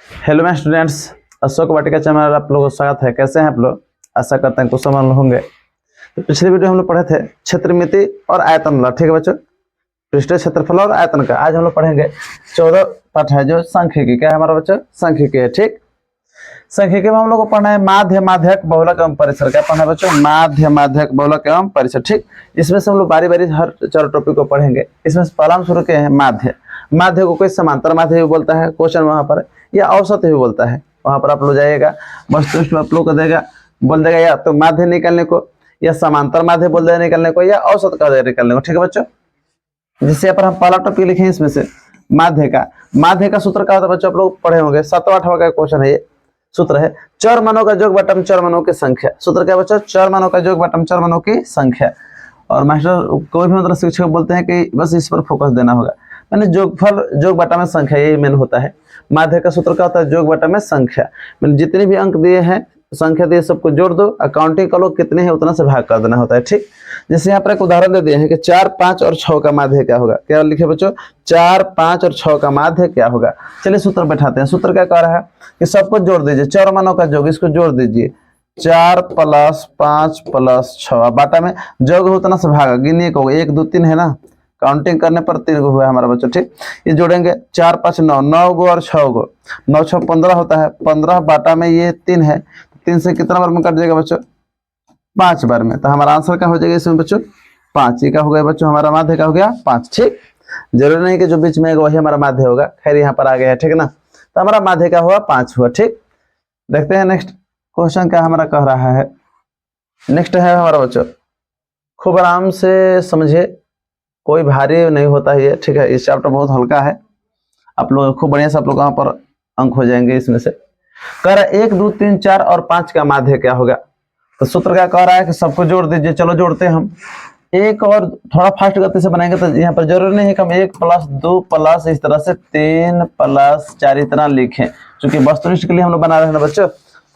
Hello मैं students, Ashok Vatika channel आप लोगों का स्वागत है। कैसे हैं आप लोग? आशा करते हैं कुशल मंगल होंगे। तो पिछले वीडियो हम लोग पढ़े थे क्षेत्रमिति और आयतन। ठीक है बच्चों, पृष्ठीय क्षेत्रफल और आयतन का आज हम लोग पढ़ेंगे 14 पाठ है जो सांख्यिकी। क्या है हमारा बच्चों? सांख्यिकी है। ठीक, सांख्यिकी में हम लोग को पढ़ना है माध्य, माध्यक, बहुलक एवं परिसर। क्या पढ़ना है बच्चों? माध्य, माध्यक, बहुलक एवं परिसर। ठीक, इसमें से हम लोग बारी बारी हर 4 टॉपिक को पढ़ेंगे। इसमें से पहला हम शुरू किए हैं माध्य। माध्य को कोई समांतर माध्य भी बोलता है, क्वेश्चन वहां पर, या औसत भी बोलता है। वहां पर आप लोग जाइएगा, मस्त आप लोग को देगा, बोल देगा या तो माध्य निकालने को, या समांतर माध्य बोल देगा निकालने को, या औसत का निकालने को। ठीक है बच्चों, जिससे यहाँ पर हम पहला टॉपिक लिखे इसमें से माध्य का। माध्य का सूत्र क्या होता है बच्चों? आप लोग पढ़े होंगे, 7वां 8वां का क्वेश्चन है ये। सूत्र है चर मानों का योग बटम चर मानों की संख्या। सूत्र क्या बच्चों? चर मानों का योग बटम चर मानों की संख्या। और मास्टर कोई भी मतलब शिक्षक बोलते हैं कि बस इस पर फोकस देना होगा, मैंने जोगफल योग बटा में संख्या, यही मेन होता है। माध्य का सूत्र क्या होता है? योग बटा में संख्या। मैंने जितने भी अंक दिए हैं, संख्या दिए, सबको जोड़ दो, अकाउंटिंग कर लो, कितने हैं उतना से भाग कर देना होता है। ठीक, जैसे यहाँ पर एक उदाहरण दे दिए हैं कि 4, 5 और 6 का माध्य क्या होगा। क्या लिखे बच्चों? 4, 5 और 6 का माध्य क्या होगा? चलिए सूत्र बैठाते हैं। सूत्र क्या कह रहा है कि सबको जोड़ दीजिए, चर मानों का योग, इसको जोड़ दीजिए। 4 + 5 + 6, बाटा में योग हो उतना से भागा, गिनिए को 1 2 3 है ना, काउंटिंग करने पर 3 गो हुआ हमारा बच्चों। ठीक, ये जोड़ेंगे 4 5 9, 9 गो और 6 गो, 9 6 15 होता है। 15 बाटा में ये 3 है, 3 से कितना बार में कट जाएगा बच्चों? 5 बार में। तो हमारा आंसर क्या हो जाएगा इसमें बच्चों? 5। ये क्या हो गया बच्चों? हमारा माध्य का हो गया 5। ठीक, जरूरी नहीं कि जो बीच में वही हमारा माध्य होगा, खैर यहाँ पर आ गया है। ठीक है ना, तो हमारा माध्य का हुआ 5 हुआ। ठीक, देखते हैं नेक्स्ट क्वेश्चन क्या हमारा कह रहा है। नेक्स्ट है हमारा बच्चों, खूब आराम से समझिए, कोई भारी नहीं होता है ये। ठीक है, इस चैप्टर बहुत हल्का है, आप लोग खूब बढ़िया से आप लोग यहाँ पर अंक हो जाएंगे इसमें से। कह रहा है 1 2 3 4 और 5 का माध्य क्या होगा? तो सूत्र क्या कह रहा है कि सबको जोड़ दीजिए। चलो जोड़ते हैं हम। एक और थोड़ा फास्ट गति से बनाएंगे, तो यहाँ पर जरूरी नहीं है कि हम 1 + 2 + इस तरह से 3 + 4 इतना लिखें, क्योंकि वस्तुनिष्ठ के लिए हम लोग बना रहे हैं ना बच्चों,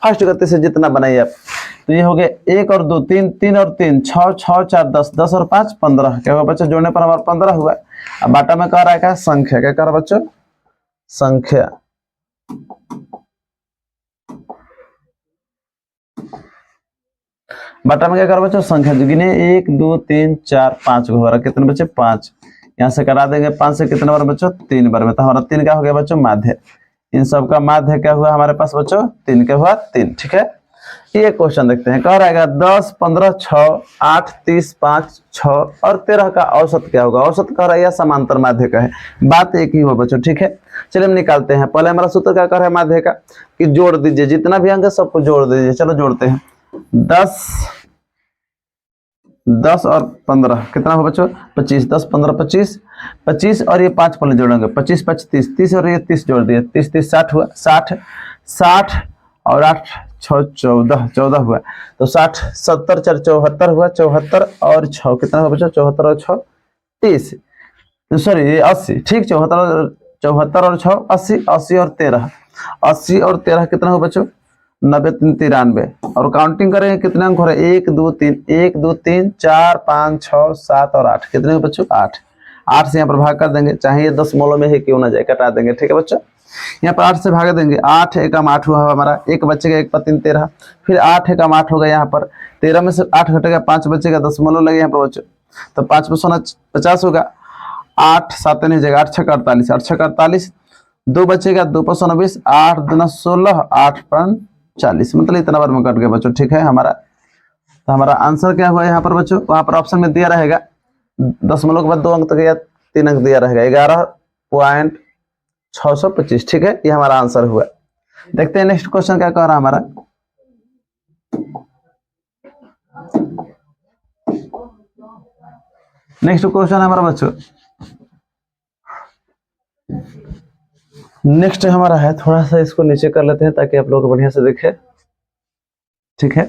फास्ट गति से जितना बनाइए आप। तो ये हो गया 1 और 2 3, 3 और 3 6, 6 4 10, 10 और 5 15। क्या हुआ बच्चों? जोड़ने पर हमारा 15 हुआ। अब बाटा में कह रहा है क्या? संख्या। क्या कह रहा है बच्चों? संख्या। बाटा में क्या कर बच्चों? संख्या। गिने 1 2 3 4 5 को हो रहा, कितने बच्चे? 5। यहाँ से करा देंगे 5 से कितने बार बच्चों? 3 बार में। तो हमारा 3 क्या हो गया बच्चों? माध्य। इन सब का माध्य क्या हुआ हमारे पास बच्चों? 3 क्या हुआ? 3। ठीक है, ये क्वेश्चन देखते हैं। कह रहेगा 10 15 6 8 30 5 6 और 13 का औसत क्या होगा? औसत कह रहा है या समांतर माध्य का है, बात एक ही हो बच्चों। ठीक है, चलिए हम निकालते हैं। पहले हमारा सूत्र क्या कह रहा है माध्य का कि जोड़ दीजिए, जितना भी अंक है सबको जोड़ दीजिए। चलो जोड़ते हैं। 10 और 15 कितना हो बच्चों? 25। 10 15 25, 25 और ये 5 पहले जोड़ेंगे, 25 5 30, 30 और ये 30 जोड़ दिए, 30 30 60 हुआ, 60 60 और 8 6 14, 14 हुआ। तो 60 70 4 74 हुआ, 74 और 6 कितना हुआ बच्चों? 74 और 6 30, सॉरी ये 80। ठीक, 74 और 6 80, 80 और 13, 80 और 13 कितना हुआ बच्चों? 90 3 93। और काउंटिंग करेंगे कितने अंक हो रहे हैं? 1 2 3, 1 2 3 4 5 6 7 और 8, कितने हुए बच्चों? 8। 8 से यहाँ पर भाग कर देंगे, चाहे ये 10 मोलों में ही क्यों ना जाए, कटा देंगे। ठीक है बच्चों, यहाँ पर 8 से भाग देंगे। 8 एकम 8 हुआ हमारा, 1 बचेगा, 1 × 3 13, फिर 8 एकम 8 होगा। यहाँ पर 13 में से 8 घटेगा, 5 बचेगा, 10 मोलों लगे यहाँ पर बच्चों, तो 5 में 50 होगा। 8 7 नहीं जाएगा, 8 6 48, 8 6 48, 2 बचेगा, 2 × 20, 8 2 16, 8 5 40, मतलब इतना बार में कट गया बच्चों। ठीक है हमारा, तो हमारा आंसर क्या हुआ यहाँ पर बच्चों? वहां पर ऑप्शन में दिया रहेगा 10 के बाद 2 अंक तक या 3 अंक दिया रहेगा, 11.625। ठीक है, ये हमारा आंसर हुआ। देखते हैं नेक्स्ट क्वेश्चन क्या कह रहा है हमारा। नेक्स्ट क्वेश्चन हमारा बच्चों, नेक्स्ट हमारा है, थोड़ा सा इसको नीचे कर लेते हैं ताकि आप लोग बढ़िया से देखें। ठीक है,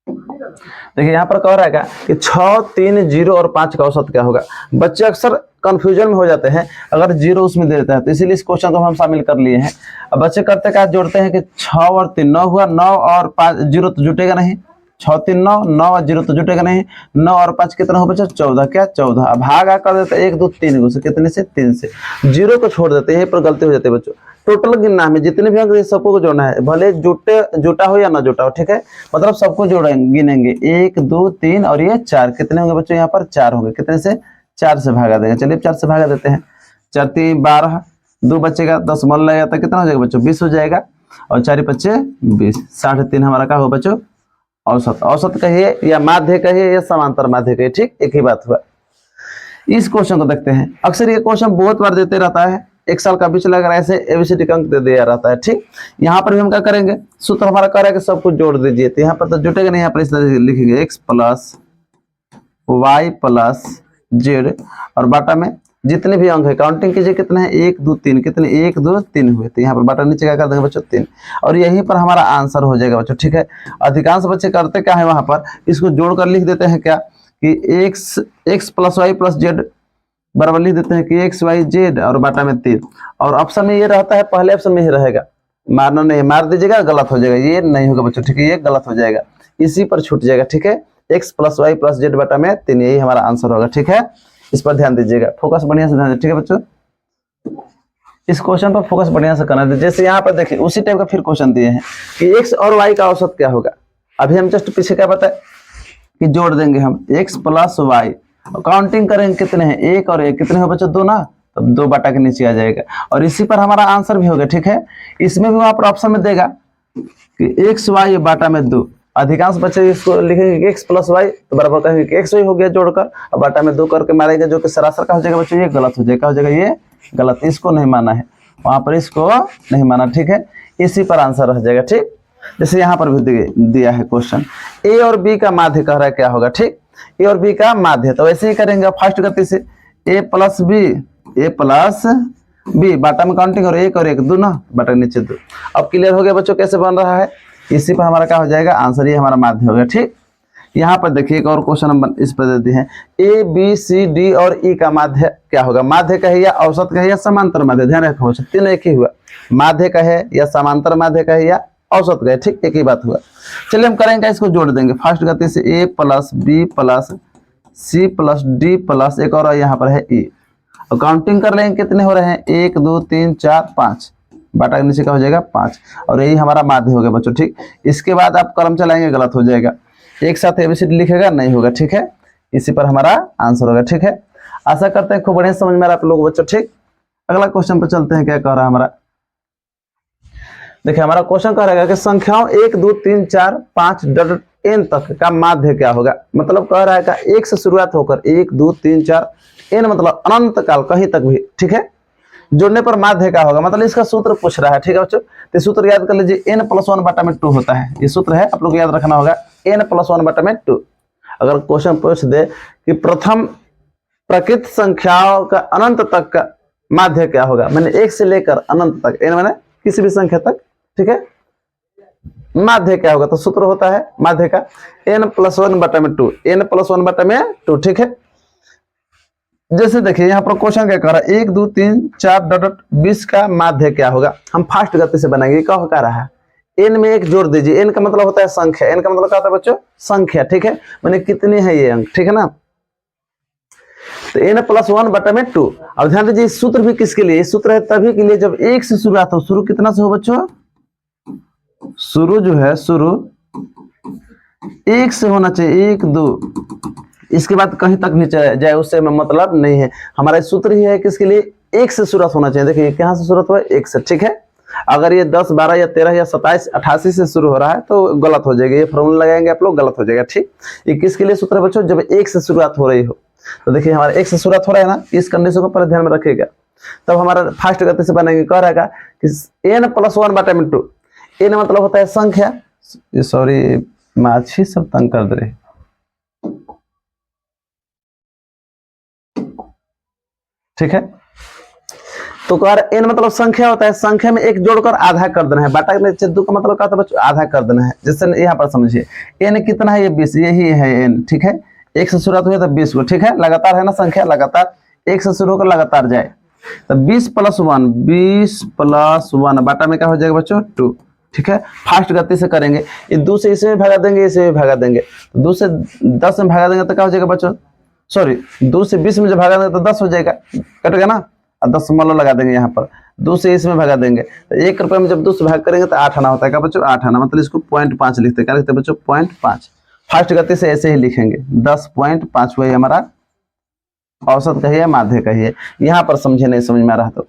देखिए यहाँ पर कह रहा है क्या कि 6 3 0 और 5 का औसत क्या होगा? बच्चे अक्सर कंफ्यूजन में हो जाते हैं अगर 0 उसमें दे देता है, तो इसीलिए इस क्वेश्चन को हम शामिल कर लिए हैं। अब बच्चे करते क्या जोड़ते हैं कि 6 और 3 9 हुआ, 9 और 5 0 तो जुटेगा नहीं, 6 3 9, 9 और 0 तो जुटेगा नहीं। 9 और 5 कितना हो बच्चा 14, क्या 14। अब भागा कर देते 1 2 3 को, कितने से 3 से। 0 को छोड़ देते हैं, यहीं पर गलती हो जाती है बच्चों। टोटल गिनना है, जितने भी अंक सबको जोड़ना है, भले जुटा हो या ना जुटा हो, ठीक है। मतलब सबको जोड़ेंगे, गिनेंगे 1 2 3 और ये 4, कितने होंगे बच्चों यहाँ पर 4 होंगे। कितने से 4 से भागा देंगे। चलिए 4 से भागा देते हैं। 4 3 12, 2 बचेगा 10 मन लगेगा तो कितना हो जाएगा बच्चों 20 हो जाएगा। और 4 5 20, 3.5 हमारा क्या होगा बच्चों औसत। औसत कहिए या माध्य कहिए या समांतर माध्य कहिए, ठीक, एक ही बात हुआ। इस क्वेश्चन को देखते हैं। अक्सर ये क्वेश्चन बहुत बार देते रहता है, 1 साल का बीच लग रहा है, ऐसे एबीसीडी का अंक दे दिया रहता है, ठीक। यहाँ पर भी हम क्या करेंगे, सूत्र हमारा कह रहा है कि सब कुछ जोड़ दीजिए, तो यहाँ पर तो जुटेगा नहीं। यहाँ पर इस तरह लिखेंगे x plus Y plus Z और बाटा में जितने भी अंक है काउंटिंग कीजिए, कितने हैं 1 2 3, कितने 1 2 3 हुए। तो यहाँ पर बाटा नीचे क्या कर देंगे बच्चों 3, और यहीं पर हमारा आंसर हो जाएगा बच्चों, ठीक है। अधिकांश बच्चे करते क्या है, वहां पर इसको जोड़कर लिख देते हैं क्या कि x plus Y plus Z बराबर लिख देते हैं कि x y z और बाटा में 3। और ऑप्शन में ये रहता है, पहले ऑप्शन में ही रहेगा, मारना नहीं, मार दीजिएगा गलत हो जाएगा, ये नहीं होगा बच्चों, ठीक है, ये गलत हो जाएगा, इसी पर छूट जाएगा, ठीक है। x plus Y plus Z बाटा में 3, यही हमारा आंसर होगा, ठीक है। इस पर ध्यान दीजिएगा, फोकस बढ़िया से ध्यान दीजिए, ठीक है बच्चों। इस क्वेश्चन पर फोकस बढ़िया से करना है। जैसे यहाँ पर देखिए उसी टाइप का फिर क्वेश्चन दिए हैं कि x और y का औसत क्या होगा। अभी हम जस्ट पीछे क्या बताए कि जोड़ देंगे हम x प्लस वाई, काउंटिंग करेंगे कितने हैं 1 और 1, कितने हो बच्चों 2 ना, तब 2 बाटा के नीचे आ जाएगा, और इसी पर हमारा आंसर भी होगा, ठीक है। इसमें भी वहां पर ऑप्शन में देगा कि x y बाटा में 2। अधिकांश बच्चे इसको लिखेंगे कि x प्लस वाई, तो बराबर कहेंगे कि x y हो गया जोड़कर, और बाटा में 2 करके मारेंगे, जो कि सरासर का हो जाएगा बच्चों, ये गलत हो जाएगा, हो जाएगा ये गलत, इसको नहीं माना है, वहां पर इसको नहीं माना, ठीक है। इसी पर आंसर रह जाएगा, ठीक। जैसे यहाँ पर भी दिया है क्वेश्चन, ए और बी का माध्य कह रहा है क्या होगा, ठीक। ए और बी का माध्य, तो वैसे ही करेंगे फास्ट गति से, ए प्लस बी बाटा में काउंटिंग और 1 और 1 2 ना, बाटा नीचे 2। अब क्लियर हो गया बच्चों कैसे बन रहा है। इसी पर हमारा क्या हो जाएगा आंसर, ये हमारा माध्य हो गया, ठीक। यहाँ पर देखिए एक और क्वेश्चन हम इस पर देते हैं, ए बी सी डी और ई का माध्य क्या होगा। माध्य कहे या औसत कहे या समांतर माध्य, ध्यान रखो तीनों एक ही हुआ, माध्य कहे या समांतर माध्य कहे या औसत कहे, ठीक, एक ही बात हुआ। चलिए हम करेंगे इसको जोड़ देंगे फास्ट गति से, A plus B plus C plus D plus एक और यहाँ पर है ई, और काउंटिंग कर लेंगे कितने हो रहे हैं 1 2 3 4 5, बाटा के नीचे का हो जाएगा 5, और यही हमारा माध्य हो गया बच्चों, ठीक। इसके बाद आप कलम चलाएंगे गलत हो जाएगा, एक साथ एबीसीडी लिखेगा नहीं होगा, ठीक है। इसी पर हमारा आंसर होगा, ठीक है। आशा करते हैं खूब बढ़िया समझ में आ रहा है आप लोग बच्चों, ठीक। अगला क्वेश्चन पर चलते हैं, क्या कह रहा है हमारा, देखिए हमारा क्वेश्चन कह रहा है कि संख्याओं 1 2 3 4 5 n तक का माध्य क्या होगा। मतलब कह रहा है कि 1 से शुरुआत होकर 1 2 3 4 n मतलब अनंत काल कहीं तक भी, ठीक है, जोड़ने पर माध्य क्या होगा। मतलब इसका सूत्र पूछ रहा है, ठीक है बच्चों। तो सूत्र याद कर लीजिए, n + 1 बटा में 2 होता है, ये सूत्र है, आप लोग को याद रखना होगा, n + 1 बटा में 2। अगर क्वेश्चन पूछ दे कि प्रथम प्रकृत संख्याओं का अनंत तक का माध्य क्या होगा, मैंने 1 से लेकर अनंत तक, n मैंने किसी भी संख्या तक, ठीक है, माध्य क्या होगा, तो सूत्र होता है माध्य का n + 1 बटा में 2, n + 1 बटा में 2, ठीक है। जैसे देखिए यहाँ पर क्वेश्चन क्या कर रहा है, 1 2 3 4 20 का माध्य क्या होगा। हम फास्ट गति से बनाएंगे, क्या कह रहा है, n में 1 जोड़ दीजिए, n का मतलब होता है संख्या, n का मतलब क्या होता है बच्चों संख्या, ठीक है, मैंने कितने हैं ये अंक, ठीक है ना। तो n + 1 बटा में 2। अब ध्यान दीजिए सूत्र भी किसके लिए, सूत्र है तभी के लिए जब 1 से शुरुआत हो। शुरू कितना से हो बच्चों, शुरू जो है शुरू 1 से होना चाहिए, 1 2, इसके बाद कहीं तक भी जाए उससे मतलब नहीं है। हमारा सूत्र ही है किसके लिए, 1 से शुरुआत होना चाहिए। देखिए कहाँ से शुरुआत हुआ है, 1 से, ठीक है। अगर ये 10 12 या 13 या 27 88 से शुरू हो रहा है तो गलत हो जाएगा, ये फॉर्मूला लगाएंगे आप लोग, गलत हो जाएगा, ठीक। ये किसके लिए सूत्र है बच्चों, जब 1 से शुरुआत हो रही हो। तो देखिए हमारा 1 से शुरुआत हो रहा है ना, इस कंडीशन को पर ध्यान में रखिएगा, तब हमारा फास्ट गति से बनेंगे। कह रहेगा कि n + 1 बटा में 2, n मतलब होता है संख्या, सॉरी माछी सब तंग कर दे रहे, ठीक है। तो कह रहा n मतलब संख्या होता है, संख्या में 1 जोड़कर आधा कर देना है, बाटा में 2 का मतलब क्या होता है बच्चों, आधा कर देना है। जैसे यहाँ पर समझिए n कितना है, ये 20, यही है n, ठीक है। 1 से शुरुआत हुई तो 20 को, ठीक है, लगातार है ना संख्या, लगातार 1 से शुरू होकर लगातार जाए, तो 20 + 1 बाटा में क्या हो जाएगा बच्चों 2, ठीक है, फास्ट गति से करेंगे। ये 2 से इसमें भगा देंगे, इसे भी भगा देंगे। 2 से 10 में भगा देंगे तो क्या हो जाएगा बच्चों, सॉरी 2 से 20 में जब भगा देंगे तो 10 हो जाएगा, कट गया ना। और 10 मान लो लगा देंगे यहाँ पर, 2 से इसमें भगा देंगे तो 1 रुपये में जब 2 से भाग करेंगे तो 8 आना होता है। क्या बच्चों, 8 आना, मतलब इसको 0.5 लिखते हैं। क्या लिखते हैं बच्चों, 0.5। फास्ट गति से ऐसे ही लिखेंगे, 10.5 वही हमारा औसत कहिए, माध्य कहिए। यहाँ पर समझे नहीं समझ में आ रहा तो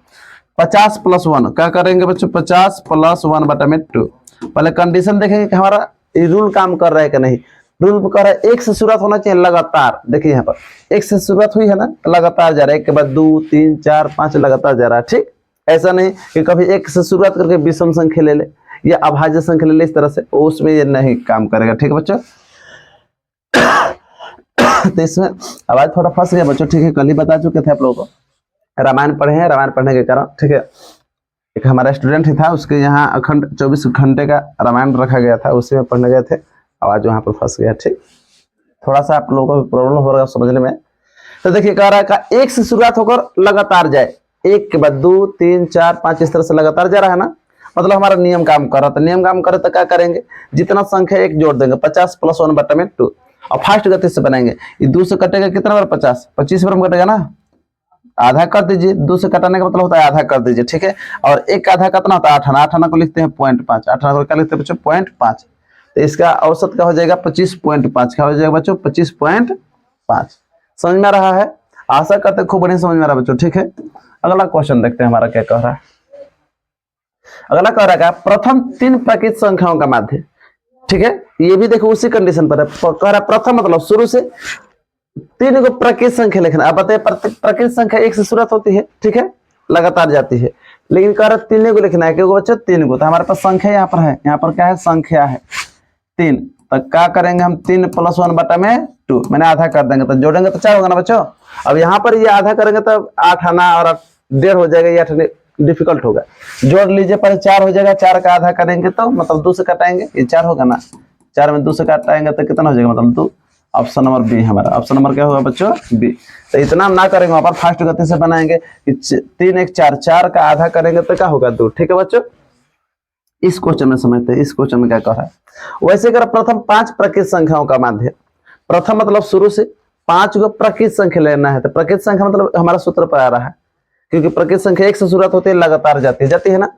50 + 1 क्या करेंगे बच्चों, 50 + 1/2। पहले कंडीशन देखेंगे कि हमारा ये रूल काम कर रहा है कि नहीं। रूल कर रहा है 1 से शुरुआत होना चाहिए लगातार। देखिए यहाँ पर 1 से शुरुआत हुई है ना, लगातार जा रहा है, 1 के बाद 2 3 4 5 लगातार जा रहा है। ठीक, ऐसा नहीं कि कभी 1 से शुरुआत करके विषम संख्या ले ले या अभाज्य संख्या ले ले, इस तरह से उसमें ये नहीं काम करेगा। ठीक है बच्चों, तो इसमें आवाज थोड़ा फंस गया बच्चों। ठीक है, कल ही बता चुके थे आप लोगों को, रामायण पढ़े हैं, रामायण पढ़ने के कारण। ठीक है, एक हमारा स्टूडेंट ही था, उसके यहाँ अखंड 24 घंटे का रामायण रखा गया था, उसी में पढ़ने गए थे, आवाज वहां पर फंस गया। ठीक, थोड़ा सा आप लोगों को प्रॉब्लम हो रहा है समझने में। तो देखिए कह रहा है का 1 से शुरुआत होकर लगातार जाए, 1 के बाद 2 3 4 5 इस तरह से लगातार जा रहा है ना, मतलब हमारा नियम काम कर रहा था। नियम काम करे तो क्या करेंगे, जितना संख्या 1 जोड़ देंगे, 50 + 1/2। और फास्ट गति से बनाएंगे। ये 2 से कटेगा कितना बार, 50, 25 बार में कटेगा ना, आधा कर दीजिए। 2 से कटाने का मतलब होता है आधा कर दीजिए। ठीक है, और 1 का आधा कितना होता है, 8 आना। 8 आना को लिखते हैं 0.5, 8 आना को क्या लिखते हैं बच्चों, 0.5। तो इसका औसत क्या हो जाएगा, 25.5। क्या हो जाएगा बच्चों, 25.5। समझ में आ रहा है, आशा करते खूब बढ़िया समझ में आ रहा है बच्चों। ठीक है, अगला क्वेश्चन देखते हैं हमारा क्या कह रहा है। अगला कह रहा है प्रथम 3 प्राकृत संख्याओं का माध्य। ठीक है, ये भी देखो उसी कंडीशन पर है। कह रहा प्रथम मतलब शुरू से 3 को प्राकृत संख्या लिखना। अब बताइए प्राकृत संख्या 1 से शुरुआत होती है, ठीक है, लगातार जाती है, लेकिन कह रहा 3 को लिखना है। क्योंकि बच्चों 3 को, तो हमारे पास संख्या यहाँ पर है, यहाँ पर क्या है, संख्या है 3। तो क्या करेंगे हम, 3 + 1/2, मैंने आधा कर देंगे तो जोड़ेंगे तो 4 होगा ना बच्चों। अब यहाँ पर ये आधा करेंगे तो 8 आना और 1.5 हो जाएगा, ये 8 डिफिकल्ट होगा। जोड़ लीजिए, पहले 4 हो जाएगा, 4 का आधा करेंगे तो मतलब 2 से कटाएंगे, ये 4 होगा ना, 4 में 2 से काटाएंगे तो कितना हो जाएगा, मतलब 2। ऑप्शन नंबर बी हमारा, ऑप्शन नंबर क्या होगा बच्चों, बी। तो इतना ना करेंगे, वहां पर फास्ट गति से बनाएंगे। 3 1 4, 4 का आधा करेंगे तो क्या होगा, 2। ठीक है बच्चों, इस क्वेश्चन में समझते हैं। इस क्वेश्चन में क्या कह रहा है, वैसे कर प्रथम 5 प्राकृत संख्याओं का माध्य। प्रथम मतलब शुरू से 5 को प्राकृत संख्या लेना है। तो प्राकृत संख्या मतलब हमारा सूत्र पर आ रहा है, क्योंकि प्राकृत संख्या 1 से शुरुआत होती है, लगातार जाती है ना।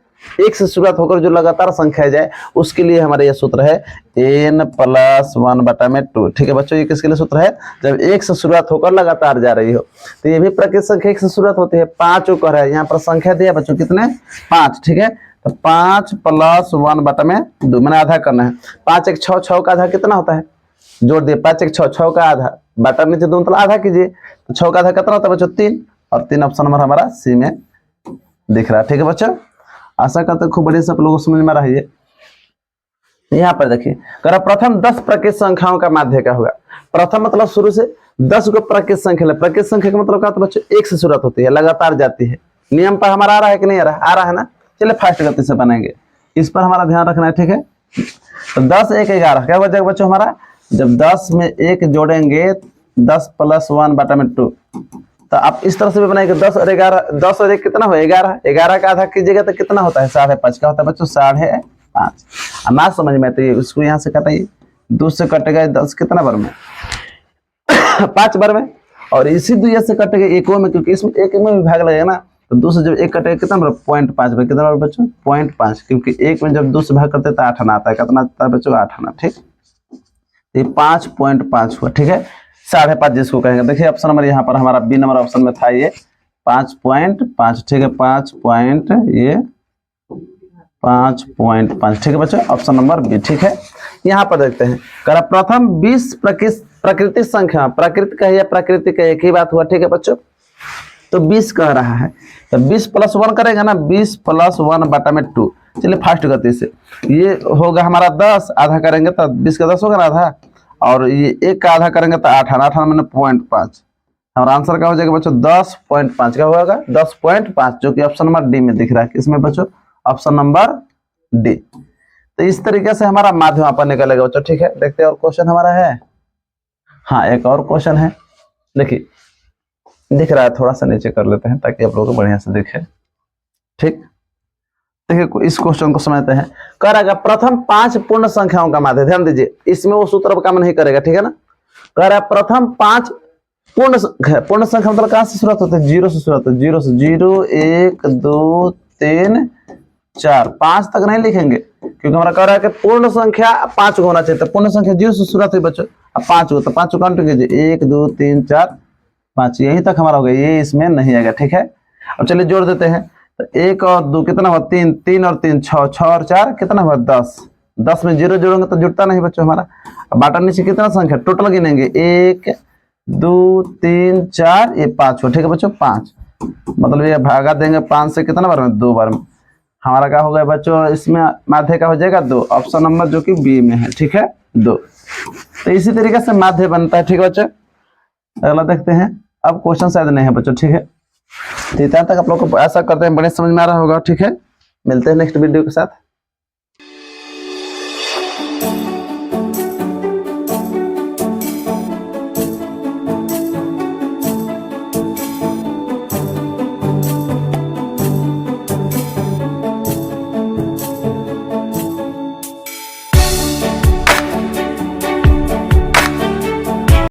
1 से शुरुआत होकर जो लगातार संख्या जाए उसके लिए हमारा यह सूत्र है n + 1/2। ठीक है बच्चों, ये किसके लिए सूत्र है, जब 1 से शुरुआत होकर लगातार जा रही हो। तो ये भी प्राकृत संख्या 1 से शुरुआत होती है। 5 कह रहा है, यहाँ पर संख्या दिया बच्चों कितने, 5। ठीक है, तो 5 + 1/2, मैंने आधा करना है। 5 1 6, 6 का आधा कितना होता है, जोड़ दिए, 5 1 6, 6 का आधा, बटा नीचे 2 मतलब आधा कीजिए, तो 6 का आधा कितना होता है बच्चों, 3। और 3 ऑप्शन नंबर हमारा सी में दिख रहा है। ठीक है बच्चों, आशा करते खूब बढ़िया से आप लोगों को समझ में आ रही है। यहाँ पर देखिए करा प्रथम 10 प्राकृत संख्याओं का माध्य क्या होगा। प्रथम मतलब शुरू से 10 को प्राकृत संख्या। प्राकृत संख्या का मतलब क्या होता है बच्चों, 1 से शुरुआत होती है, लगातार जाती है। नियम पर हमारा आ रहा है कि नहीं आ रहा है, आ रहा है ना। चलिए फास्ट गति से बनाएंगे, इस पर हमारा ध्यान रखना है। ठीक है, तो 10 1 11 क्या हो जाएगा बच्चों हमारा, जब 10 में 1 जोड़ेंगे 10 + 1/2। तो आप इस तरह से भी बनाएंगे, 10 और 11, 10 और 1 कितना हो, 11। 11 का आधा कीजिएगा तो कितना होता है, 5.5। क्या होता है बच्चों, 5.5। ना समझ में तो इसको यहाँ से कटाइए, 2 से कटेगा 10 कितना बार में, 5 बार में। और इसी 2 से कटेगा 1 में, क्योंकि इसमें 1 में भी भाग लगेगा ना। तो 2 से जब 1 कटेगा कितना बार, 0.5 बार। कितना बार बच्चों, 0.5, क्योंकि 1 में जब 2 से भाग करते हैं तो 8 आना आता है। कितना आता है बच्चों, 8 आना। ठीक, ये 5.5 हुआ। ठीक है, 5.5 जिसको कहेंगे। देखिए ऑप्शन नंबर यहाँ पर हमारा बी नंबर ऑप्शन में था ये 5.5। ठीक है, 5.5। ठीक है बच्चों, ऑप्शन नंबर बी। ठीक है, यहाँ पर देखते हैं करा प्रथम 20 प्राकृतिक संख्या। प्राकृत का या प्राकृतिक का एक ही बात हुआ। ठीक है बच्चों, तो 20 कह रहा है, तो 20 + 1 करेगा ना, 20 + 1/2। चलिए फास्ट गति से, ये होगा हमारा 10, आधा करेंगे तो 20 का 10 होगा ना आधा, और ये 1 का आधा करेंगे तो 8 आना, 8 मैंने 0.5। हमारा आंसर क्या हो जाएगा बच्चों, 10.5। क्या होगा, 10.5, जो कि ऑप्शन नंबर डी में दिख रहा है। किसमें बच्चों, ऑप्शन नंबर डी। तो इस तरीके से हमारा माध्य वहां पर निकलेगा बच्चों। ठीक है, देखते हैं और क्वेश्चन हमारा है। हाँ, एक और क्वेश्चन है, देखिए दिख रहा है, थोड़ा सा नीचे कर लेते हैं ताकि आप लोगों को बढ़िया से दिखे। ठीक, देखिए इस क्वेश्चन को समझते हैं। कह रहा है प्रथम 5 पूर्ण संख्याओं का माध्य, ध्यान दीजिए इसमें वो सूत्र पर काम नहीं करेगा, ठीक है ना। कह रहा है प्रथम 5 पूर्ण संख्या मतलब कहां से शुरुआत होती है, 0 से शुरुआत होती है, 0 से 0 1 2 3 4 5 तक नहीं लिखेंगे क्योंकि हमारा कह रहा है कि पूर्ण संख्या 5 होना चाहिए। तो पूर्ण संख्या 0 से शुरुआत हुई बच्चों, अब 5 हो तो 5 को काउंट कीजिए 1 2 3 4 5, यही तक हमारा हो गया, ये इसमें नहीं आएगा, ठीक है। अब चलिए जोड़ देते हैं, तो 1 और 2 कितना हुआ 3, 3 और 3 6, 6 और 4 कितना हुआ 10, 10 में 0 जोड़ेंगे तो जुड़ता नहीं बच्चों हमारा। अब बाटा नीचे कितना संख्या टोटल गिनेंगे 1 2 3 4, ये 5 हो, ठीक है बच्चों 5, मतलब ये भागा देंगे 5 से कितना बार में 2 बार में, हमारा क्या हो गया बच्चों इसमें माध्य का हो जाएगा 2, ऑप्शन नंबर जो कि बी में है, ठीक है 2। तो इसी तरीके से माध्य बनता है, ठीक है बच्चों। अगला देखते हैं, अब क्वेश्चन शायद नहीं है बच्चों, ठीक है। तो इतना तक आप लोग को ऐसा करते हैं बड़े समझ में आ रहा होगा, ठीक है। मिलते हैं नेक्स्ट वीडियो के साथ।